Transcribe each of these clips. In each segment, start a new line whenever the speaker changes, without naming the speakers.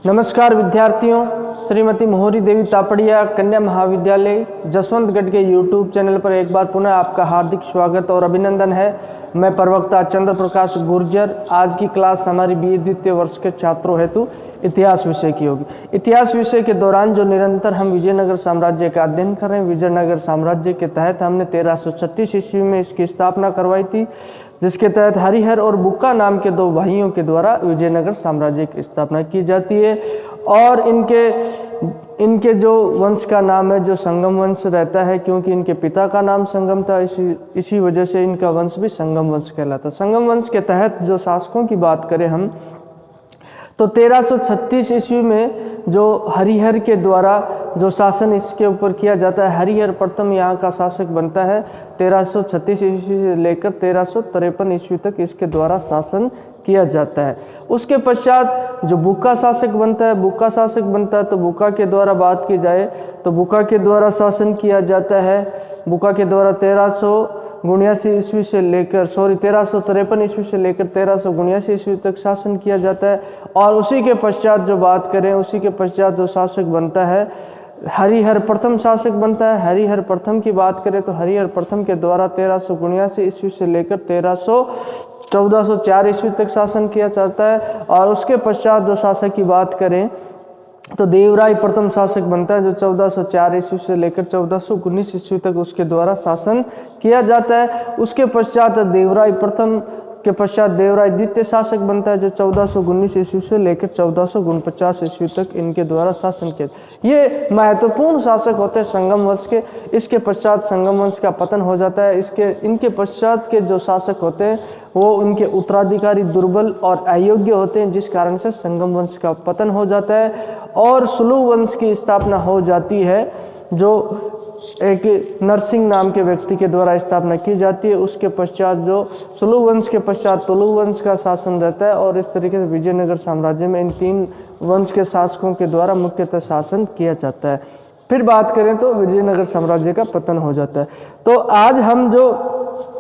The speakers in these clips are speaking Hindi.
नमस्कार विद्यार्थियों, श्रीमती मोहरी देवी तापड़िया कन्या महाविद्यालय जसवंतगढ़ के YouTube चैनल पर एक बार पुनः आपका हार्दिक स्वागत और अभिनंदन है। मैं प्रवक्ता चंद्र प्रकाश गुर्जर। आज की क्लास हमारी BA द्वितीय वर्ष के छात्रों हेतु इतिहास विषय की होगी। इतिहास विषय के दौरान जो निरंतर हम विजयनगर साम्राज्य का अध्ययन कर रहे हैं, विजयनगर साम्राज्य के तहत हमने 1336 ईस्वी में इसकी स्थापना करवाई थी, जिसके तहत हरिहर और बुक्का नाम के दो भाइयों के द्वारा विजयनगर साम्राज्य की स्थापना की जाती है। और इनके जो वंश का नाम है जो संगम वंश रहता है, क्योंकि इनके पिता का नाम संगम था, इसी वजह से इनका वंश भी संगम वंश कहलाता। संगम वंश के तहत जो शासकों की बात करें हम, तो 1336 ईस्वी में जो हरिहर के द्वारा जो शासन इसके ऊपर किया जाता है, हरिहर प्रथम यहाँ का शासक बनता है। 1336 ईस्वी से लेकर 1353 ईस्वी तक इसके द्वारा शासन किया जाता है। उसके पश्चात जो बुक्का शासक बनता है, तो बुक्का के द्वारा बात की जाए तो बुक्का के द्वारा शासन किया जाता है। बुक्का के द्वारा 1353 ईस्वी से लेकर 1353 ईस्वी तक शासन किया जाता है। और उसी के पश्चात जो बात करें, उसी के पश्चात जो शासक बनता है, हरिहर प्रथम शासक बनता है। हरिहर प्रथम की बात करें तो हरिहर प्रथम के द्वारा 1379 ईस्वी से लेकर 1404 ईस्वी तक शासन किया जाता है। और उसके पश्चात जो शासक की बात करें तो देवराय प्रथम शासक बनता है, जो 1404 ईस्वी से लेकर 1419 ईस्वी तक उसके द्वारा शासन किया जाता है। उसके पश्चात देवराय प्रथम के पश्चात देवराय द्वितीय शासक बनता है, जो 1419 ईस्वी से लेकर 1449 ईस्वी तक इनके द्वारा शासन किया। ये महत्वपूर्ण शासक होते हैं संगम वंश के। इसके पश्चात संगम वंश का पतन हो जाता है। इनके पश्चात के जो शासक होते हैं वो उनके उत्तराधिकारी दुर्बल और अयोग्य होते हैं, जिस कारण से संगम वंश का पतन हो जाता है और सुलु वंश की स्थापना हो जाती है, जो एक नरसिंह नाम के व्यक्ति के द्वारा स्थापना की जाती है। उसके पश्चात जो सुलु वंश के पश्चात तुलु वंश का शासन रहता है। और इस तरीके से विजयनगर साम्राज्य में इन तीन वंश के शासकों के द्वारा मुख्यतः शासन किया जाता है। फिर बात करें तो विजयनगर साम्राज्य का पतन हो जाता है। तो आज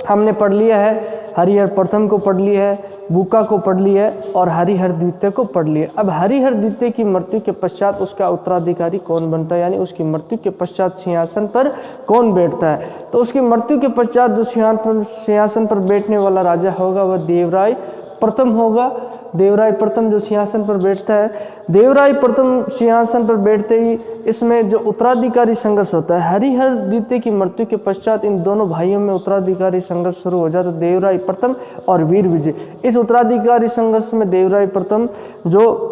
हमने पढ़ लिया है, हरिहर प्रथम को पढ़ लिया है, बुक्का को पढ़ लिया है और हरिहर द्वितीय को पढ़ लिया। अब हरिहर द्वितीय की मृत्यु के पश्चात उसका उत्तराधिकारी कौन बनता है, यानी उसकी मृत्यु के पश्चात सिंहासन पर कौन बैठता है। तो उसकी मृत्यु के पश्चात जो सिंहासन पर बैठने वाला राजा होगा वह देवराय प्रथम होगा। देवराय प्रथम जो सिंहासन पर बैठता है, देवराय प्रथम सिंहासन पर बैठते ही इसमें जो उत्तराधिकारी संघर्ष होता है, हरिहर द्वितीय की मृत्यु के पश्चात इन दोनों भाइयों में उत्तराधिकारी संघर्ष शुरू हो जाता है, देवराय प्रथम और वीर विजय। इस उत्तराधिकारी संघर्ष में देवराय प्रथम जो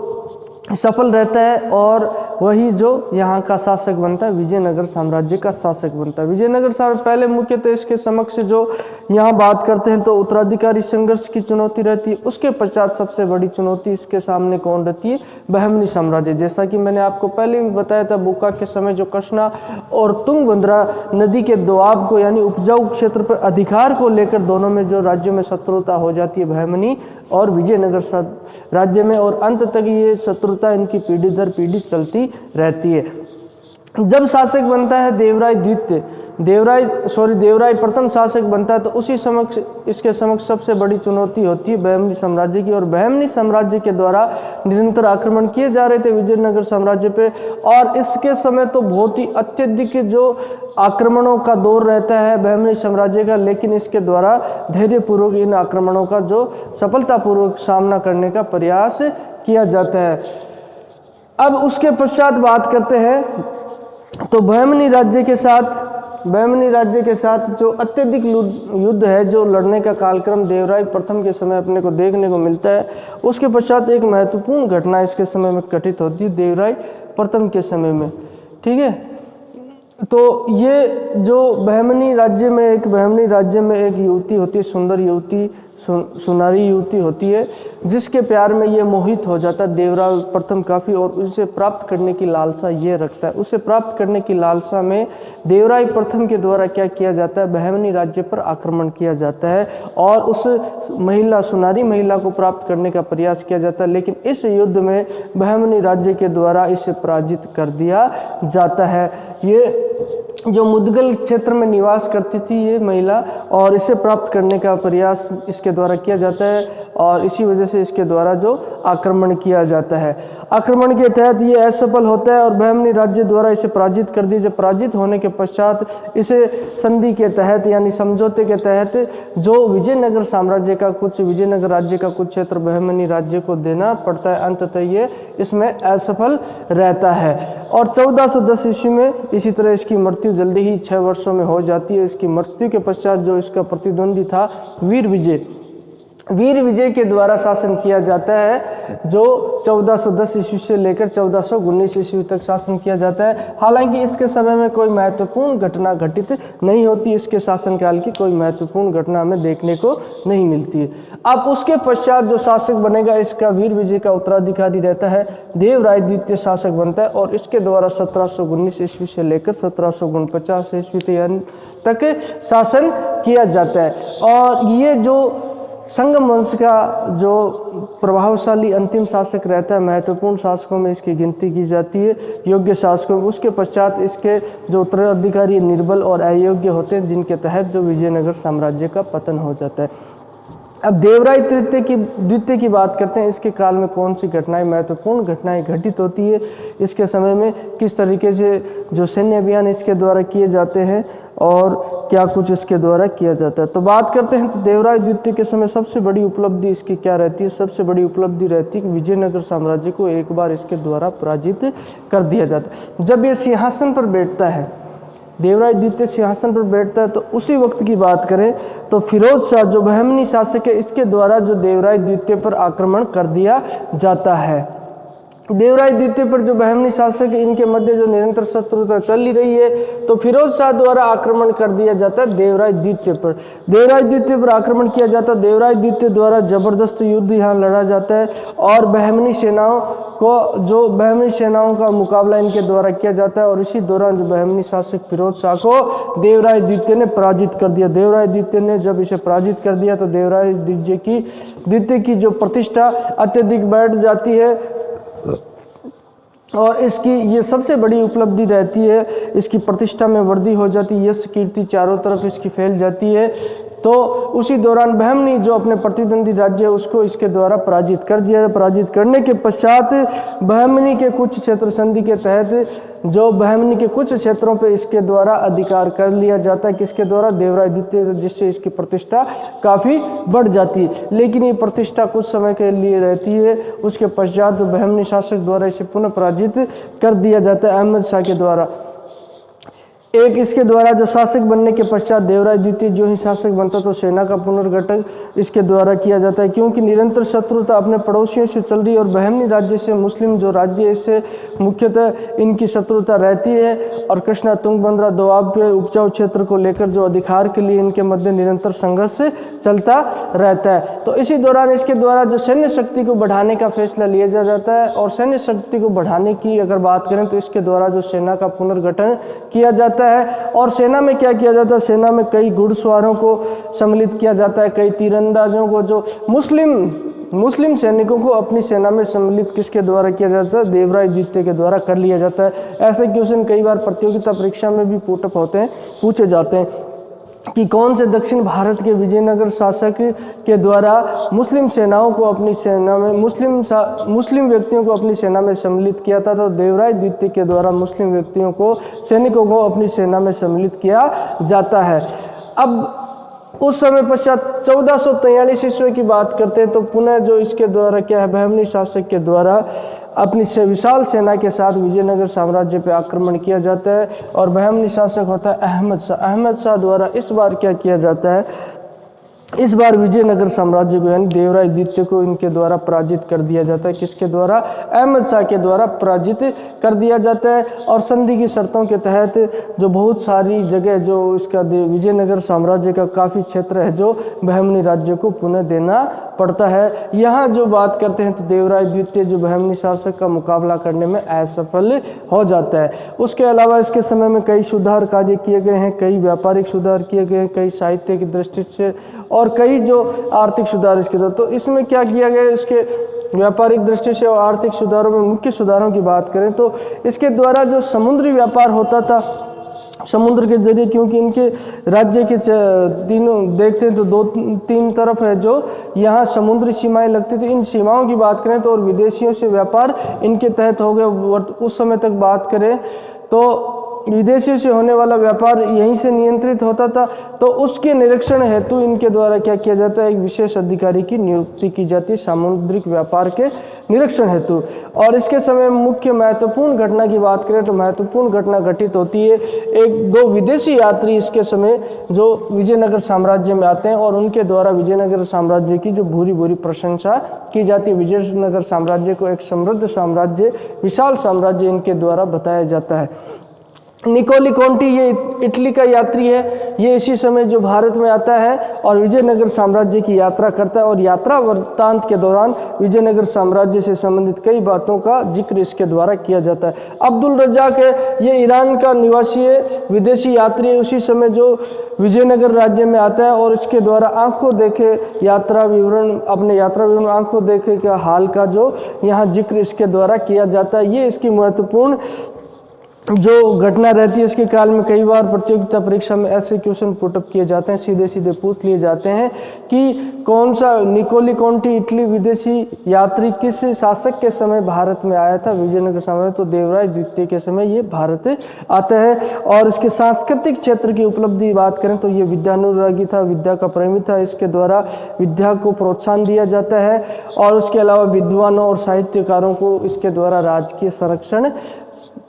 सफल रहता है और वही जो यहाँ का शासक बनता है, विजयनगर साम्राज्य का शासक बनता है। विजयनगर साम्राज्य पहले मुख्यतः इसके समक्ष जो यहाँ बात करते हैं तो उत्तराधिकारी संघर्ष की चुनौती रहती है। उसके पश्चात सबसे बड़ी चुनौती इसके सामने कौन रहती है, बहमनी साम्राज्य। जैसा कि मैंने आपको पहले भी बताया था, बुक्का के समय जो कृष्णा और तुंगभद्रा नदी के दोआब को यानी उपजाऊ क्षेत्र पर अधिकार को लेकर दोनों में जो राज्यों में शत्रुता हो जाती है, बहमनी और विजयनगर राज्य में, और अंत तक ये शत्रुता इनकी पीढ़ी दर पीढ़ी चलती रहती है। जब शासक बनता है देवराय प्रथम शासक बनता है, तो इसके समक्ष सबसे बड़ी चुनौती होती है बहमनी साम्राज्य की। और बहमनी साम्राज्य के द्वारा निरंतर आक्रमण किए जा रहे थे विजयनगर साम्राज्य पे, और इसके समय तो बहुत ही अत्यधिक जो आक्रमणों का दौर रहता है बहमनी साम्राज्य का, लेकिन इसके द्वारा धैर्यपूर्वक इन आक्रमणों का जो सफलतापूर्वक सामना करने का प्रयास किया जाता है। अब उसके पश्चात बात करते हैं तो बहमनी राज्य के साथ जो अत्यधिक युद्ध है, जो लड़ने का कालक्रम देवराय प्रथम के समय अपने को देखने को मिलता है। उसके पश्चात एक महत्वपूर्ण घटना इसके समय में घटित होती है देवराय प्रथम के समय में, ठीक है। तो ये जो बहमनी राज्य में एक युवती होती है, सुंदर युवती, सुनारी युवती होती है, जिसके प्यार में ये मोहित हो जाता है देवराय प्रथम काफ़ी, और उसे प्राप्त करने की लालसा ये रखता है। उसे प्राप्त करने की लालसा में देवराय प्रथम के द्वारा क्या किया जाता है, बहमनी राज्य पर आक्रमण किया जाता है और उस सुनारी महिला को प्राप्त करने का प्रयास किया जाता है। लेकिन इस युद्ध में बहमनी राज्य के द्वारा इसे पराजित कर दिया जाता है। ये जो मुदगल क्षेत्र में निवास करती थी ये महिला, और इसे प्राप्त करने का प्रयास इसके द्वारा किया जाता है और इसी वजह से इसके द्वारा जो आक्रमण किया जाता है, आक्रमण के तहत ये असफल होता है और बहमनी राज्य द्वारा इसे पराजित कर दिया। जब पराजित होने के पश्चात इसे संधि के तहत यानी समझौते के तहत जो विजयनगर साम्राज्य का विजयनगर राज्य का कुछ क्षेत्र बहमनी राज्य को देना पड़ता है। अंततः ये इसमें असफल रहता है और 1410 ईस्वी में इसी तरह इसकी मृत्यु जल्दी ही 6 वर्षों में हो जाती है। इसकी मृत्यु के पश्चात जो इसका प्रतिद्वंदी था वीर विजय के द्वारा शासन किया जाता है, जो 1410 ईस्वी से लेकर 1419 ईस्वी तक शासन किया जाता है। हालांकि इसके समय में कोई महत्वपूर्ण घटना घटित नहीं होती, इसके शासनकाल की कोई महत्वपूर्ण घटना हमें देखने को नहीं मिलती है। अब उसके पश्चात जो शासक बनेगा इसका वीर विजय का उत्तराधिकारी रहता है, देवराय द्वितीय शासक बनता है और इसके द्वारा 1719 ईस्वी से लेकर 1749 ईस्वी तक शासन किया जाता है। और ये जो संगम वंश का जो प्रभावशाली अंतिम शासक रहता है, महत्वपूर्ण शासकों में इसकी गिनती की जाती है, योग्य शासकों। उसके पश्चात इसके जो उत्तराधिकारी निर्बल और अयोग्य होते हैं, जिनके तहत जो विजयनगर साम्राज्य का पतन हो जाता है। अब देवराय द्वितीय की बात करते हैं। इसके काल में कौन सी घटनाएं महत्वपूर्ण घटनाएं घटित होती है, इसके समय में किस तरीके से जो सैन्य अभियान इसके द्वारा किए जाते हैं और क्या कुछ इसके द्वारा किया जाता है। तो बात करते हैं तो देवराय द्वितीय के समय सबसे बड़ी उपलब्धि इसकी क्या रहती है? सबसे बड़ी उपलब्धि रहती है कि विजयनगर साम्राज्य को एक बार इसके द्वारा पराजित कर दिया जाता है। जब ये सिंहासन पर बैठता है, देवराय द्वितीय सिंहासन पर बैठता है, तो उसी वक्त की बात करें तो फिरोज शाह जो बहमनी शासक है, इसके द्वारा जो देवराय द्वितीय पर आक्रमण कर दिया जाता है। देवराय द्वितीय पर जो बहमनी शासक है, इनके मध्य जो निरंतर शत्रुता चल ही रही है, तो फिरोज शाह द्वारा आक्रमण कर दिया जाता है देवराय द्वितीय पर। देवराय द्वितीय पर आक्रमण किया जाता है, देवराय द्वितीय द्वारा जबरदस्त युद्ध यहाँ लड़ा जाता है और बहमनी सेनाओं का मुकाबला इनके द्वारा किया जाता है और इसी दौरान जो बहमनी शासक फिरोज शाह को देवराय द्वितीय ने पराजित कर दिया। देवराय द्वितीय ने जब इसे पराजित कर दिया तो देवराय द्वितीय की जो प्रतिष्ठा अत्यधिक बढ़ जाती है और इसकी ये सबसे बड़ी उपलब्धि रहती है, इसकी प्रतिष्ठा में वृद्धि हो जाती है, यश कीर्ति चारों तरफ इसकी फैल जाती है। तो उसी दौरान बहमनी जो अपने प्रतिद्वंदी राज्य है उसको इसके द्वारा पराजित कर दिया। पराजित करने के पश्चात बहमनी के कुछ क्षेत्र संधि के तहत जो बहमनी के कुछ क्षेत्रों पे इसके द्वारा अधिकार कर लिया जाता है, किसके द्वारा? देवराय द्वितीय, जिससे इसकी प्रतिष्ठा काफ़ी बढ़ जाती है। लेकिन ये प्रतिष्ठा कुछ समय के लिए रहती है, उसके पश्चात बहमनी शासक द्वारा इसे पुनः पराजित कर दिया जाता है अहमद शाह के द्वारा। एक इसके द्वारा जो शासक बनने के पश्चात देवराय द्वितीय जो ही शासक बनता तो सेना का पुनर्गठन इसके द्वारा किया जाता है, क्योंकि निरंतर शत्रुता अपने पड़ोसियों से चल रही है और बहमनी राज्य से मुस्लिम जो राज्य है इससे मुख्यतः इनकी शत्रुता रहती है और कृष्णा तुंगभद्रा दोआब के उपजाऊ क्षेत्र को लेकर जो अधिकार के लिए इनके मध्य निरंतर संघर्ष चलता रहता है। तो इसी दौरान इसके द्वारा जो सैन्य शक्ति को बढ़ाने का फैसला लिया जाता है और सैन्य शक्ति को बढ़ाने की अगर बात करें तो इसके द्वारा जो सेना का पुनर्गठन किया जाता है। और सेना में क्या किया जाता है? सेना में कई घुड़सवारों को सम्मिलित किया जाता है, कई तीरंदाजों को, जो मुस्लिम सैनिकों को अपनी सेना में सम्मिलित किसके द्वारा किया जाता है? देवराय द्वितीय के द्वारा कर लिया जाता है। ऐसे क्वेश्चन कई बार प्रतियोगिता परीक्षा में भी पुटअप होते हैं, पूछे जाते हैं कि कौन से दक्षिण भारत के विजयनगर शासक के द्वारा मुस्लिम सेनाओं को अपनी सेना में मुस्लिम व्यक्तियों को अपनी सेना में सम्मिलित किया था? तो देवराय द्वितीय के द्वारा मुस्लिम व्यक्तियों को, सैनिकों को अपनी सेना में सम्मिलित किया जाता है। अब उस समय पश्चात 1443 ईस्वी की बात करते हैं तो पुनः जो इसके द्वारा क्या है, बहमनी शासक के द्वारा अपनी विशाल सेना के साथ विजयनगर साम्राज्य पर आक्रमण किया जाता है और बहमनी शासक होता है अहमद शाह। अहमद शाह द्वारा इस बार क्या किया जाता है? इस बार विजयनगर साम्राज्य को यानी देवराय द्वितीय को इनके द्वारा पराजित कर दिया जाता है। किसके द्वारा? अहमद शाह के द्वारा पराजित कर दिया जाता है। और संधि की शर्तों के तहत जो बहुत सारी जगह जो इसका विजयनगर साम्राज्य का काफ़ी क्षेत्र है जो बहमनी राज्य को पुनः देना पड़ता है। यहाँ जो बात करते हैं तो देवराय द्वितीय जो बहमनी शासक का मुकाबला करने में असफल हो जाता है। उसके अलावा इसके समय में कई सुधार कार्य किए गए हैं, कई व्यापारिक सुधार किए गए हैं, कई साहित्य की दृष्टि से और कई जो आर्थिक सुधार इसके द्वारा। तो इसमें क्या किया गया? इसके व्यापारिक दृष्टि से और आर्थिक सुधारों में मुख्य सुधारों की बात करें तो इसके द्वारा जो समुद्री व्यापार होता था समुद्र के जरिए, क्योंकि इनके राज्य के तीनों देखते हैं तो 2-3 तरफ है जो यहाँ समुद्री सीमाएं लगती थी। इन सीमाओं की बात करें तो और विदेशियों से व्यापार इनके तहत हो गया। उस समय तक बात करें तो विदेशियों से होने वाला व्यापार यहीं से नियंत्रित होता था। तो उसके निरीक्षण हेतु इनके द्वारा क्या किया जाता है, एक विशेष अधिकारी की नियुक्ति की जाती है सामुद्रिक व्यापार के निरीक्षण हेतु। और इसके समय मुख्य महत्वपूर्ण घटना की बात करें तो महत्वपूर्ण घटना घटित होती है। 1-2 विदेशी यात्री इसके समय जो विजयनगर साम्राज्य में आते हैं और उनके द्वारा विजयनगर साम्राज्य की जो भूरी भूरी प्रशंसा की जाती है। विजयनगर साम्राज्य को एक समृद्ध साम्राज्य, विशाल साम्राज्य इनके द्वारा बताया जाता है। निकोली कॉन्टी ये इटली का यात्री है। ये इसी समय जो भारत में आता है और विजयनगर साम्राज्य की यात्रा करता है और यात्रा वृत्तांत के दौरान विजयनगर साम्राज्य से संबंधित कई बातों का जिक्र इसके द्वारा किया जाता है। अब्दुल रज्जाक है, ये ईरान का निवासी है, विदेशी यात्री है, उसी समय जो विजयनगर राज्य में आता है और इसके द्वारा आंखों देखे यात्रा विवरण, अपने यात्रा विवरण आंखों देखे का हाल का जो यहाँ जिक्र इसके द्वारा किया जाता है। ये इसकी महत्वपूर्ण जो घटना रहती है। इसके काल में कई बार प्रतियोगिता परीक्षा में ऐसे क्वेश्चन पुटअप किए जाते हैं, सीधे सीधे पूछ लिए जाते हैं कि कौन सा निकोली कॉन्टी इटली विदेशी यात्री किस शासक के समय भारत में आया था विजयनगर साम्राज्य, तो देवराय द्वितीय के समय ये भारत आता है। और इसके सांस्कृतिक क्षेत्र की उपलब्धि बात करें तो ये विद्यानुरागी था, विद्या का प्रेमी था। इसके द्वारा विद्या को प्रोत्साहन दिया जाता है और उसके अलावा विद्वानों और साहित्यकारों को इसके द्वारा राजकीय संरक्षण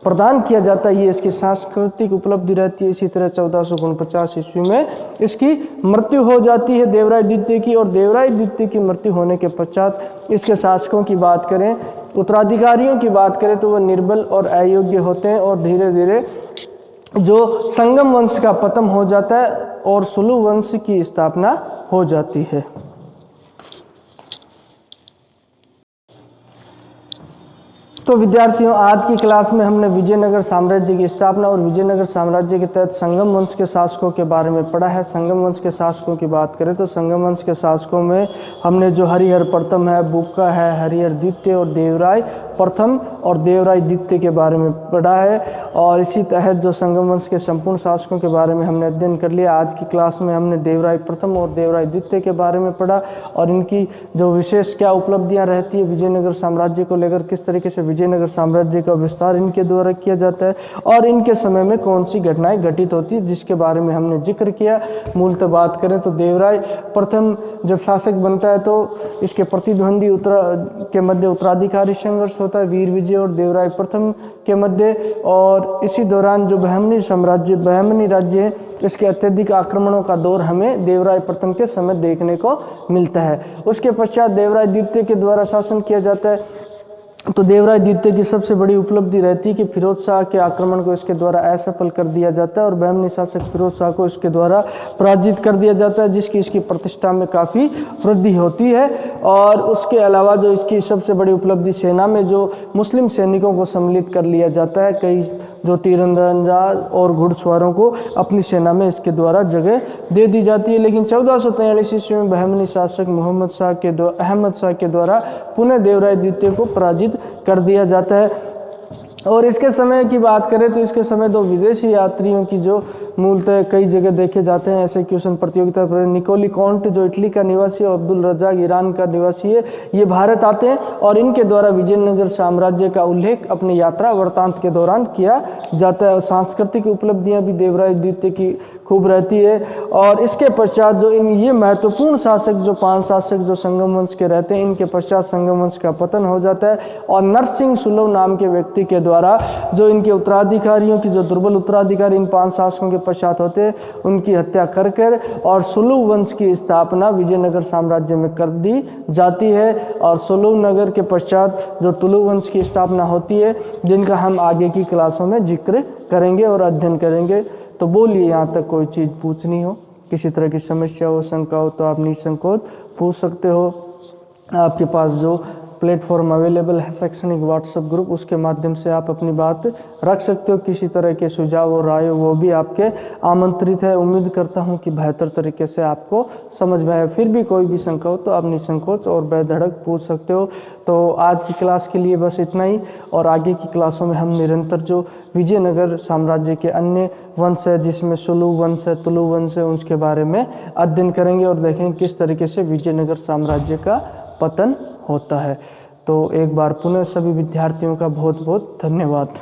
प्रदान किया जाता है। ये इसकी सांस्कृतिक उपलब्धि रहती है। इसी तरह 1449 ईस्वी में इसकी मृत्यु हो जाती है देवराय द्वितीय की। और देवराय द्वितीय की मृत्यु होने के पश्चात इसके शासकों की बात करें, उत्तराधिकारियों की बात करें तो वह निर्बल और अयोग्य होते हैं और धीरे धीरे जो संगम वंश का पतन हो जाता है और सुलु वंश की स्थापना हो जाती है। तो विद्यार्थियों, आज की क्लास में हमने विजयनगर साम्राज्य की स्थापना और विजयनगर साम्राज्य के तहत संगम वंश के शासकों के बारे में पढ़ा है। संगम वंश के शासकों की बात करें तो संगम वंश के शासकों में हमने जो हरिहर प्रथम है, बुक्का है, हरिहर द्वितीय और देवराय प्रथम और देवराय द्वितीय के बारे में पढ़ा है। और इसी तहत जो संगम वंश के संपूर्ण शासकों के बारे में हमने अध्ययन कर लिया। आज की क्लास में हमने देवराय प्रथम और देवराय द्वितीय के बारे में पढ़ा और इनकी जो विशेष क्या उपलब्धियां रहती है विजयनगर साम्राज्य को लेकर, किस तरीके से विजयनगर साम्राज्य का विस्तार इनके द्वारा किया जाता है और इनके समय में कौन सी घटनाएं घटित होती है जिसके बारे में हमने जिक्र किया। मूलतः बात करें तो देवराय प्रथम जब शासक बनता है तो इसके प्रतिद्वंदी के मध्य उत्तराधिकारी संघर्ष होता है वीर विजय और देवराय प्रथम के मध्य। और इसी दौरान जो बहमनी राज्य है इसके अत्यधिक आक्रमणों का दौर हमें देवराय प्रथम के समय देखने को मिलता है। उसके पश्चात देवराय द्वितीय के द्वारा शासन किया जाता है। तो देवराय द्वितीय की सबसे बड़ी उपलब्धि रहती है कि फिरोज शाह के आक्रमण को इसके द्वारा असफल कर दिया जाता है और बहमनी शासक फिरोज शाह को इसके द्वारा पराजित कर दिया जाता है, जिसकी इसकी प्रतिष्ठा में काफ़ी वृद्धि होती है। और उसके अलावा जो इसकी सबसे बड़ी उपलब्धि, सेना में जो मुस्लिम सैनिकों को सम्मिलित कर लिया जाता है, कई जो तीरंदाज और घुड़सवारों को अपनी सेना में इसके द्वारा जगह दे दी जाती है। लेकिन 1443 ईस्वी में बहमनी शासक अहमद शाह के द्वारा पुनः देवराय द्वितीय को पराजित कर दिया जाता है। और इसके समय की बात करें तो इसके समय 2 विदेशी यात्रियों की जो मूलतः कई जगह देखे जाते हैं ऐसे क्वेश्चन प्रतियोगिता पर। निकोली कॉन्ट जो इटली का निवासी है, अब्दुल रज्जाक ईरान का निवासी है, ये भारत आते हैं और इनके द्वारा विजयनगर साम्राज्य का उल्लेख अपनी यात्रा वृत्तांत के दौरान किया जाता है। सांस्कृतिक उपलब्धियां भी देवराय द्वितीय की खूब रहती है। और इसके पश्चात जो ये महत्वपूर्ण शासक जो 5 शासक जो संगम वंश के रहते हैं, इनके पश्चात संगम वंश का पतन हो जाता है और नरसिंह सुलभ नाम के व्यक्ति के द्वारा जो इनके उत्तराधिकारियों की जो दुर्बल उत्तराधिकारी इन 5 शासकों के पश्चात होते हैं उनकी हत्या कर और सुलभ वंश की स्थापना विजयनगर साम्राज्य में कर दी जाती है। और सुलभ नगर के पश्चात जो तुलु वंश की स्थापना होती है, जिनका हम आगे की क्लासों में जिक्र करेंगे और अध्ययन करेंगे। तो बोलिए, यहाँ तक कोई चीज़ पूछनी हो, किसी तरह की समस्या हो, शंका हो तो आप निसंकोच पूछ सकते हो। आपके पास जो प्लेटफॉर्म अवेलेबल है, शैक्षणिक व्हाट्सएप ग्रुप, उसके माध्यम से आप अपनी बात रख सकते हो। किसी तरह के सुझाव और राय वो भी आपके आमंत्रित है। उम्मीद करता हूँ कि बेहतर तरीके से आपको समझ में आए। फिर भी कोई भी शंका हो तो आप निसंकोच और बेधड़क पूछ सकते हो। तो आज की क्लास के लिए बस इतना ही, और आगे की क्लासों में हम निरंतर जो विजयनगर साम्राज्य के अन्य वंश है, जिसमें सुलु वंश है, तुलु वंश है, उसके बारे में अध्ययन करेंगे और देखेंगे किस तरीके से विजयनगर साम्राज्य का पतन होता है। तो एक बार पुनः सभी विद्यार्थियों का बहुत बहुत धन्यवाद।